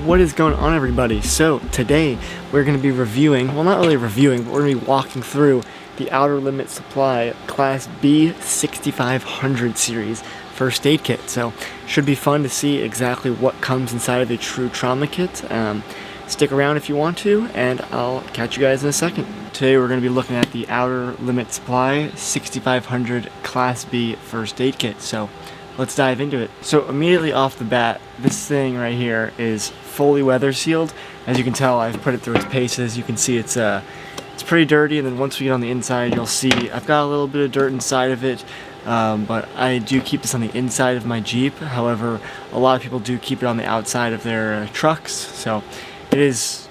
What is going on, everybody? So today we're going to be reviewing, well, not really reviewing, but we're going to be walking through the Outer Limits Supply Class B 6500 series first aid kit. So should be fun to see exactly what comes inside of a true trauma kit. Stick around if you want to, and I'll catch you guys in a second. Today we're going to be looking at the Outer Limits Supply 6500 Class B first aid kit. So let's dive into it. So immediately off the bat, this thing right here is fully weather sealed. As you can tell, I've put it through its paces. You can see it's pretty dirty, and then once we get on the inside, you'll see I've got a little bit of dirt inside of it, but I do keep this on the inside of my Jeep. However, a lot of people do keep it on the outside of their trucks, so it is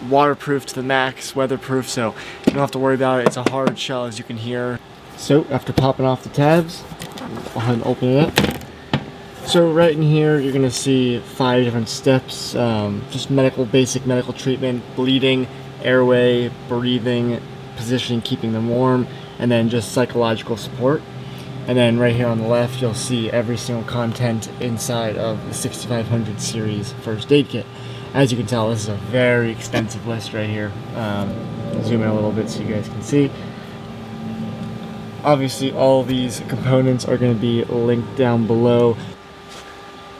waterproof to the max, weatherproof, so you don't have to worry about it. It's a hard shell, as you can hear. So after popping off the tabs, I'll go ahead and open it up. So right in here, you're going to see 5 different steps, just basic medical treatment, bleeding, airway, breathing, positioning, keeping them warm, and then just psychological support. And then right here on the left, you'll see every single content inside of the 6500 series first aid kit. As you can tell, this is a very extensive list right here. Zoom in a little bit so you guys can see. Obviously, all these components are going to be linked down below.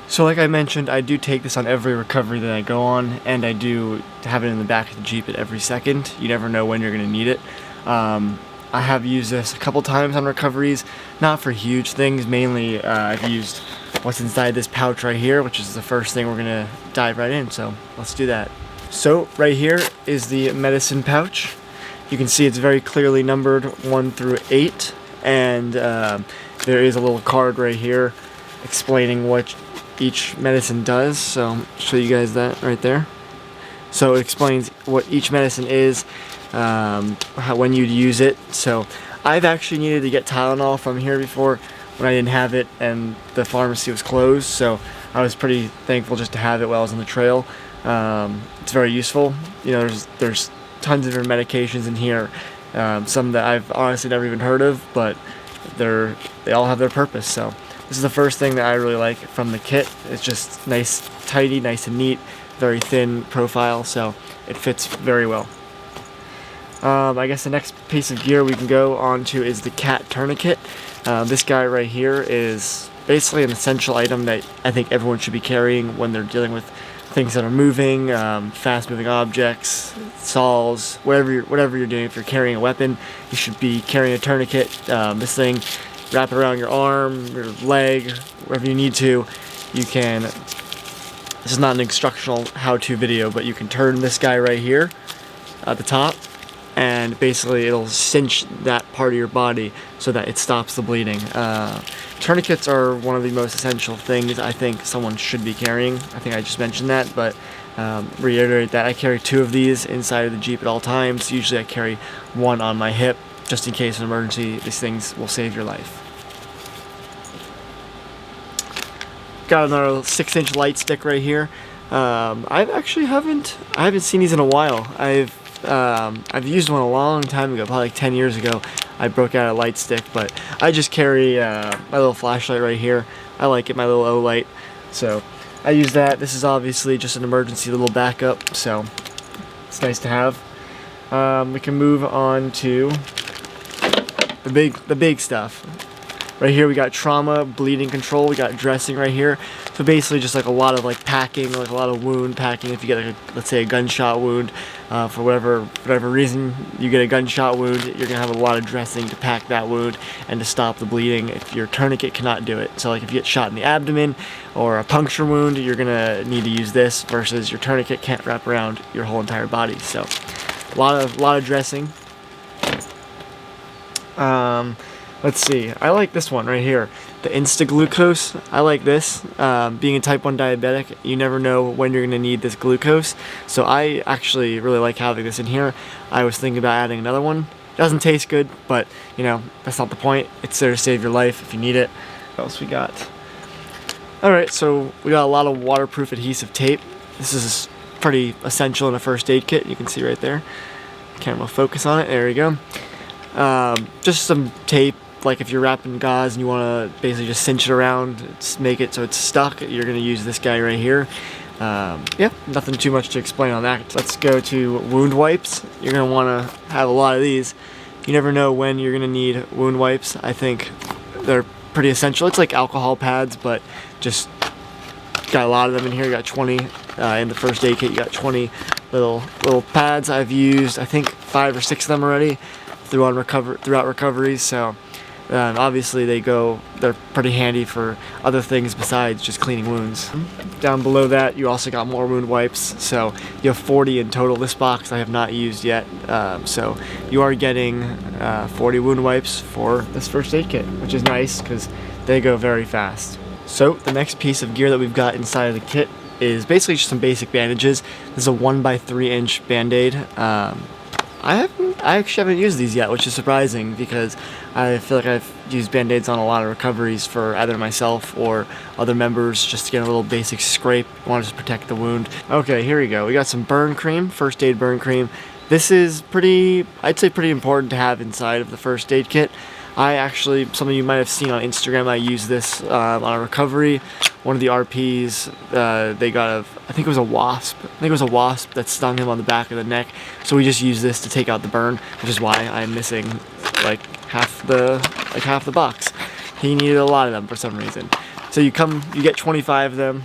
So like I mentioned, I do take this on every recovery that I go on, and I do have it in the back of the Jeep at every second. You never know when you're going to need it. I have used this a couple times on recoveries, not for huge things. Mainly, I've used what's inside this pouch right here, which is the first thing we're going to dive right in, so let's do that. So right here is the medicine pouch. You can see it's very clearly numbered 1 through 8, and there is a little card right here explaining what each medicine does, so I'll show you guys that right there. So it explains what each medicine is, when you'd use it. So I've actually needed to get Tylenol from here before when I didn't have it and the pharmacy was closed, so I was pretty thankful just to have it while I was on the trail. It's very useful. You know, there's tons of different medications in here, some that I've honestly never even heard of, but they all have their purpose. So this is the first thing that I really like from the kit. It's just nice, tidy, nice and neat, very thin profile, so it fits very well. I guess the next piece of gear we can go on to is the CAT tourniquet. This guy right here is basically an essential item that I think everyone should be carrying when they're dealing with things that are moving, fast-moving objects, saws, whatever you're doing. If you're carrying a weapon, you should be carrying a tourniquet. This thing, wrap it around your arm, your leg, wherever you need to. You can, this is not an instructional how-to video, but you can turn this guy right here at the top, and basically it'll cinch that part of your body so that it stops the bleeding. Tourniquets are one of the most essential things I think someone should be carrying. I think I just mentioned that, but reiterate that I carry 2 of these inside of the Jeep at all times. Usually I carry 1 on my hip, just in case of an emergency. These things will save your life. Got another 6-inch light stick right here. I haven't seen these in a while. I've used one a long time ago, probably like 10 years ago. I broke out a light stick, but I just carry my little flashlight right here. I like it, my little O-light, so I use that. This is obviously just an emergency little backup, so it's nice to have. We can move on to the big stuff. Right here we got trauma, bleeding control, we got dressing right here. So basically just like a lot of like packing, like a lot of wound packing. If you get like let's say a gunshot wound, for whatever reason you get a gunshot wound, you're gonna have a lot of dressing to pack that wound and to stop the bleeding if your tourniquet cannot do it. So like if you get shot in the abdomen or a puncture wound, you're gonna need to use this versus your tourniquet can't wrap around your whole entire body. So a lot of dressing. Let's see, I like this one right here, the Instaglucose. I like this. Being a type 1 diabetic, you never know when you're going to need this glucose, so I actually really like having this in here. I was thinking about adding another one. It doesn't taste good, but you know, that's not the point. It's there to save your life if you need it. What else we got? Alright, so we got a lot of waterproof adhesive tape. This is pretty essential in a first aid kit. You can see right there. Camera will focus on it. There we go. Just some tape. Like if you're wrapping gauze and you want to basically just cinch it around, make it so it's stuck, you're going to use this guy right here. Yeah, nothing too much to explain on that. Let's go to wound wipes. You're going to want to have a lot of these. You never know when you're going to need wound wipes. I think they're pretty essential. It's like alcohol pads, but just got a lot of them in here. You got 20 in the first aid kit. You got 20 little pads. I've used, I think, 5 or 6 of them already throughout recoveries. So obviously they're pretty handy for other things besides just cleaning wounds. Down below that, you also got more wound wipes. So you have 40 in total. This box I have not used yet. So you are getting 40 wound wipes for this first aid kit, which is nice because they go very fast. So the next piece of gear that we've got inside of the kit is basically just some basic bandages. This is a 1x3 inch Band-Aid. I actually haven't used these yet, which is surprising because I feel like I've used Band-Aids on a lot of recoveries for either myself or other members just to get a little basic scrape. I want to just protect the wound. Okay, here we go. We got some burn cream, first aid burn cream. This is I'd say pretty important to have inside of the first aid kit. Some of you might have seen on Instagram, I used this on a recovery. One of the RPs, they got I think it was a wasp. I think it was a wasp that stung him on the back of the neck. So we just used this to take out the burn, which is why I'm missing like half the box. He needed a lot of them for some reason. So you get 25 of them.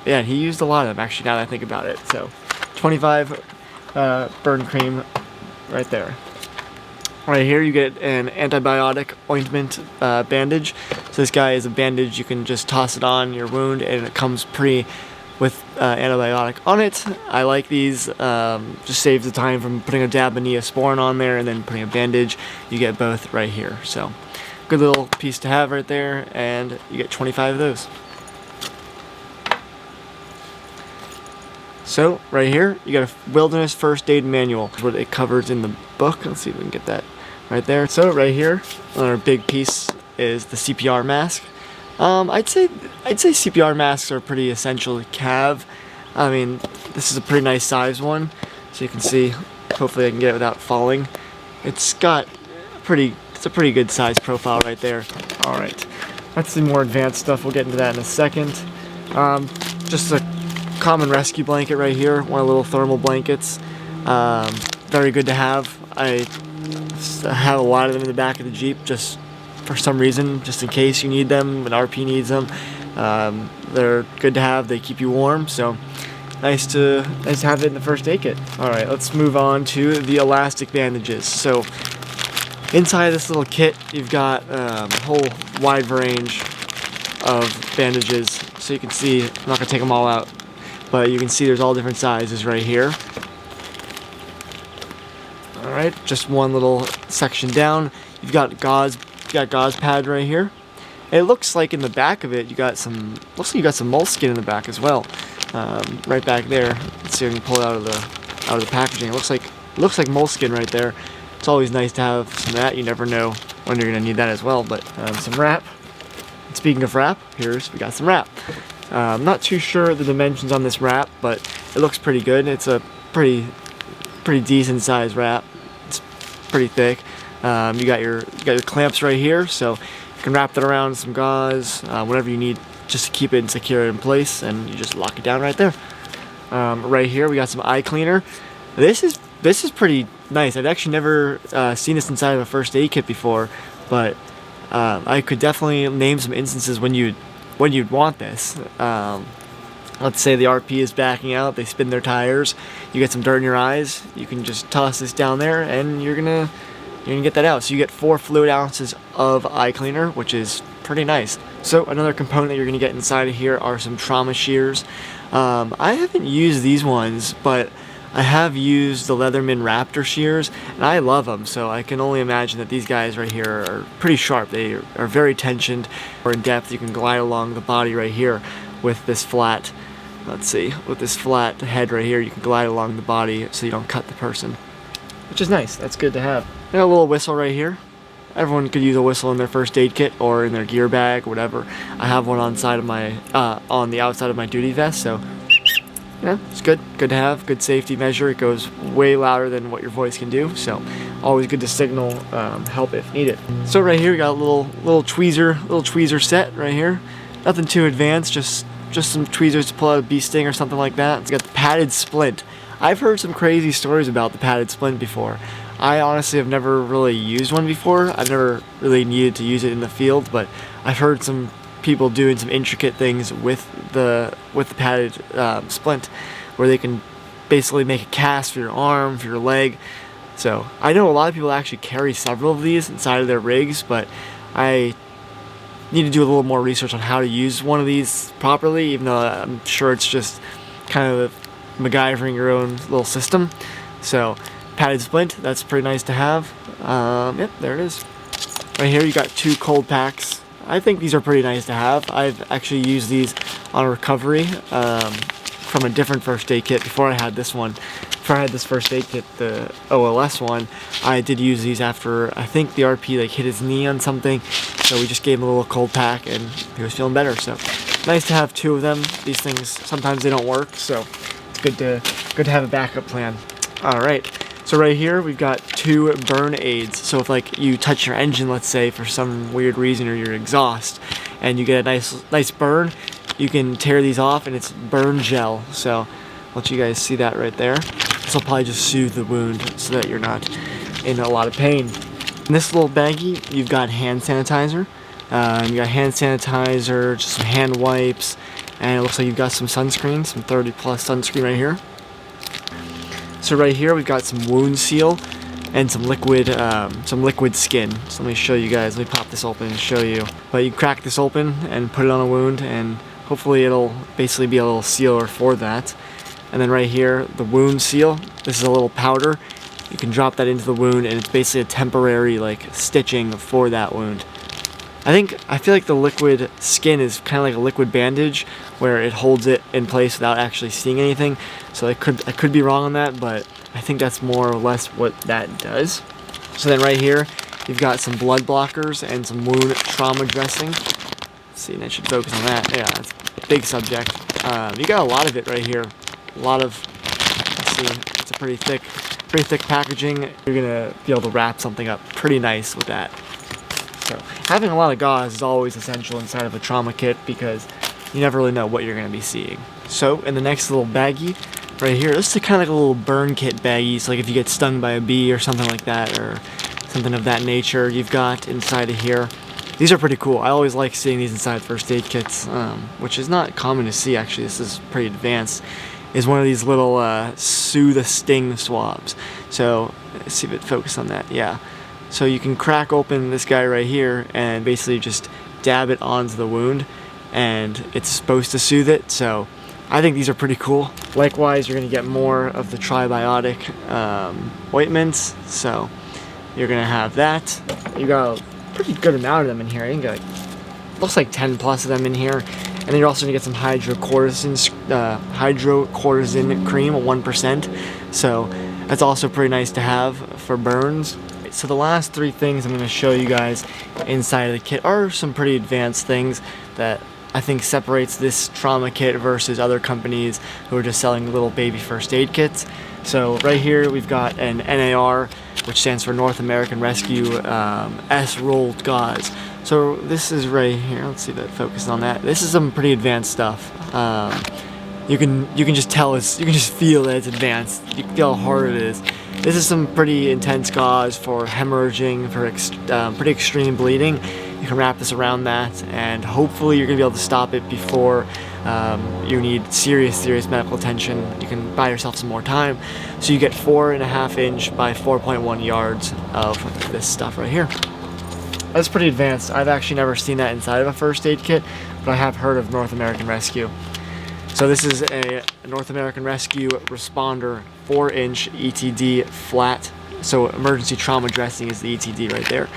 Yeah, he used a lot of them actually, now that I think about it. So 25 burn cream right there. Right here you get an antibiotic ointment bandage. So this guy is a bandage, you can just toss it on your wound and it comes with antibiotic on it. I like these, just saves the time from putting a dab of Neosporin on there and then putting a bandage. You get both right here. So good little piece to have right there, and you get 25 of those. So right here you got a wilderness first aid manual. That's what it covers in the book. Let's see if we can get that right there. So right here, another big piece is the CPR mask. I'd say CPR masks are pretty essential to have. I mean, this is a pretty nice size one, so you can see. Hopefully, I can get it without falling. It's a pretty good size profile right there. All right, that's the more advanced stuff. We'll get into that in a second. Just a common rescue blanket right here. One of the little thermal blankets. Very good to have. I have a lot of them in the back of the Jeep just for some reason, just in case you need them, an RP needs them. They're good to have, they keep you warm, so nice to have it in the first aid kit. Alright, let's move on to the elastic bandages. So inside this little kit you've got a whole wide range of bandages. So you can see, I'm not going to take them all out, but you can see there's all different sizes right here. Alright, just one little section down. You've got gauze pad right here. It looks like in the back of it you got some moleskin in the back as well. Right back there. Let's see if we can pull it out of the packaging. It looks like moleskin right there. It's always nice to have some of that. You never know when you're gonna need that as well. But some wrap. And speaking of wrap, we got some wrap. I'm not too sure the dimensions on this wrap, but it looks pretty good. It's a pretty decent size wrap. It's pretty thick. You got your clamps right here, so you can wrap that around some gauze, whatever you need, just to keep it secure in place, and you just lock it down right there. Right here we got some eye cleaner. This is pretty nice. I've actually never seen this inside of a first aid kit before, but I could definitely name some instances when you'd want this. Let's say the RP is backing out, they spin their tires, you get some dirt in your eyes, you can just toss this down there and you're gonna get that out. So you get 4 fluid ounces of eye cleaner, which is pretty nice. So another component that you're gonna get inside of here are some trauma shears. I haven't used these ones, but I have used the Leatherman Raptor shears, and I love them, so I can only imagine that these guys right here are pretty sharp. They are very tensioned or in depth. You can glide along the body right here with this flat, with this flat head right here. You can glide along the body so you don't cut the person, which is nice. That's good to have. And a little whistle right here. Everyone could use a whistle in their first aid kit or in their gear bag, whatever. I have one on the outside of my duty vest, so yeah, it's good to have, good safety measure. It goes way louder than what your voice can do, so always good to signal help if needed. So right here we got a little tweezer set right here. Nothing too advanced, just just some tweezers to pull out a bee sting or something like that. It's got the padded splint. I've heard some crazy stories about the padded splint before. I honestly have never really used one before. I've never really needed to use it in the field, but I've heard some people doing some intricate things with the padded splint, where they can basically make a cast for your arm, for your leg. So I know a lot of people actually carry several of these inside of their rigs, but I need to do a little more research on how to use one of these properly, even though I'm sure it's just kind of MacGyvering your own little system. So padded splint, that's pretty nice to have. Yep, there it is. Right here you got 2 cold packs. I think these are pretty nice to have. I've actually used these on recovery from a different first aid kit before I had this one. Before I had this first aid kit, the OLS one, I did use these after, I think the RP like hit his knee on something, so we just gave him a little cold pack and he was feeling better. So nice to have 2 of them. These things, sometimes they don't work, so it's good to have a backup plan. Alright, so right here we've got 2 burn aids. So if like you touch your engine, let's say, for some weird reason, or your exhaust, and you get a nice burn, you can tear these off, and it's burn gel. So I'll let you guys see that right there. This will probably just soothe the wound so that you're not in a lot of pain. In this little baggie, you've got hand sanitizer. You got hand sanitizer, just some hand wipes, and it looks like you've got some sunscreen, some 30+ sunscreen right here. So right here we've got some wound seal and some liquid skin. So let me show you guys. Let me pop this open and show you. But you crack this open and put it on a wound, and hopefully it'll basically be a little sealer for that. And then right here, the wound seal. This is a little powder. You can drop that into the wound, and it's basically a temporary like stitching for that wound. I feel like the liquid skin is kind of like a liquid bandage, where it holds it in place without actually seeing anything. So I could be wrong on that, but I think that's more or less what that does. So then right here, you've got some blood blockers and some wound trauma dressing. Let's see, and I should focus on that. Yeah, that's a big subject. You got a lot of it right here. A lot of, let's see, it's a pretty thick packaging. You're gonna be able to wrap something up pretty nice with that. So having a lot of gauze is always essential inside of a trauma kit, because you never really know what you're gonna be seeing. So in the next little baggie right here, this is kind of like a little burn kit baggie. So like if you get stung by a bee or something like that, or something of that nature, you've got inside of here. These are pretty cool. I always like seeing these inside first aid kits, which is not common to see actually. This is pretty advanced. Is one of these little soothe the sting swabs. So let's see if it focuses on that. Yeah. So you can crack open this guy right here and basically just dab it onto the wound, and it's supposed to soothe it. So I think these are pretty cool. Likewise, you're gonna get more of the tribiotic ointments. So you're gonna have that. You got a pretty good amount of them in here. I think like, looks like 10+ of them in here. And then you're also gonna get some hydrocortisone cream, 1%. So that's also pretty nice to have for burns. So the last 3 things I'm gonna show you guys inside of the kit are some pretty advanced things that I think separates this trauma kit versus other companies who are just selling little baby first aid kits. So right here we've got an NAR, which stands for North American Rescue S-rolled gauze. So this is right here. Let's see that focus on that. This is some pretty advanced stuff. You can just tell you can just feel that it's advanced. You can feel how hard it is. This is some pretty intense gauze for hemorrhaging, for pretty extreme bleeding. You can wrap this around that, and hopefully you're gonna be able to stop it before you need serious medical attention. You can buy yourself some more time. So you get 4.5 inch by 4.1 yards of this stuff right here. That's pretty advanced. I've actually never seen that inside of a first aid kit, but I have heard of North American Rescue. So this is a North American Rescue Responder 4-inch ETD flat. So emergency trauma dressing is the ETD right there.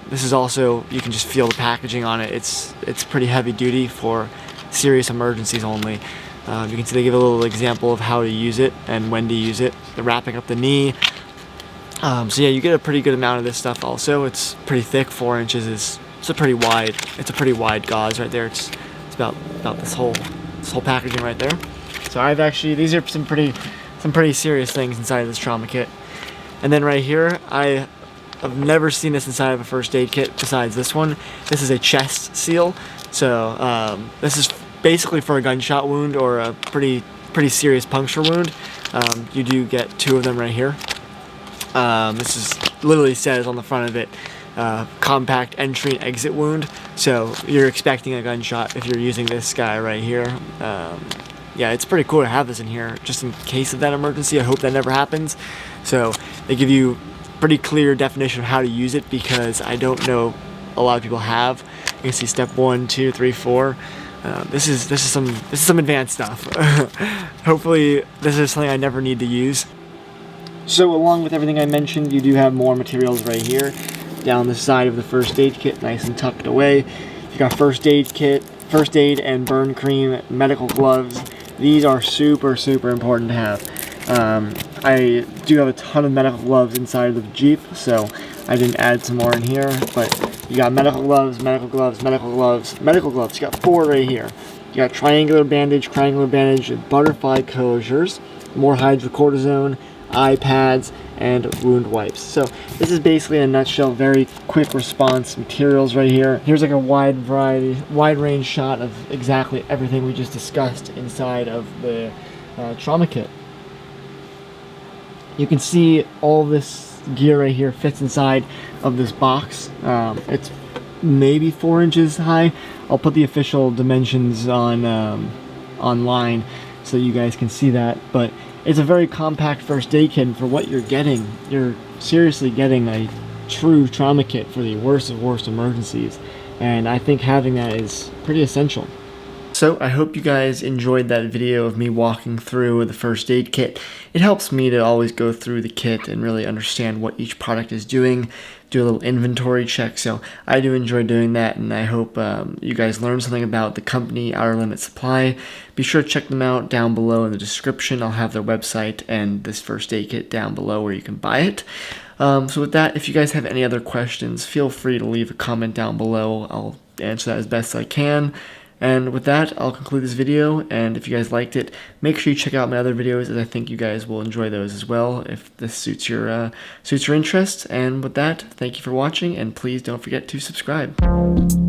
This is also, you can just feel the packaging on it. It's pretty heavy duty for serious emergencies only. You can see they give a little example of how to use it and when to use it. They're wrapping up the knee. So yeah, you get a pretty good amount of this stuff also. It's pretty thick, 4 inches it's a pretty wide gauze right there. It's about this whole packaging right there. So these are some pretty serious things inside of this trauma kit. And then right here, I've never seen this inside of a first aid kit besides this one. This is a chest seal. So this is basically for a gunshot wound or a pretty serious puncture wound. You do get 2 of them right here. This is literally says on the front of it, compact entry and exit wound. So you're expecting a gunshot if you're using this guy right here. Yeah, it's pretty cool to have this in here just in case of that emergency. I hope that never happens. So they give you pretty clear definition of how to use it, because I don't know a lot of people have. You can see step 1, 2, 3, 4. This is some advanced stuff. Hopefully this is something I never need to use. So along with everything I mentioned, you do have more materials right here down the side of the first aid kit, nice and tucked away. You got first aid kit, first aid and burn cream, medical gloves. These are super important to have. I do have a ton of medical gloves inside of the Jeep, so I didn't add some more in here, but you got medical gloves, medical gloves, medical gloves, medical gloves. You got 4 right here. You got triangular bandage, butterfly closures, more hydrocortisone, eye pads, and wound wipes. So this is basically in a nutshell, very quick response materials right here. Here's like a wide range shot of exactly everything we just discussed inside of the trauma kit. You can see all this gear right here fits inside of this box. It's maybe 4 inches high. I'll put the official dimensions on online so you guys can see that, but it's a very compact first aid kit, and for what you're getting, you're seriously getting a true trauma kit for the worst of worst emergencies, and I think having that is pretty essential. So I hope you guys enjoyed that video of me walking through the first aid kit. It helps me to always go through the kit and really understand what each product is doing, do a little inventory check. So I do enjoy doing that, and I hope you guys learned something about the company Outer Limit Supply. Be sure to check them out down below in the description. I'll have their website and this first aid kit down below where you can buy it. So with that, if you guys have any other questions, feel free to leave a comment down below. I'll answer that as best I can. And with that, I'll conclude this video, and if you guys liked it, make sure you check out my other videos, as I think you guys will enjoy those as well, if this suits your interest. And with that, thank you for watching, and please don't forget to subscribe.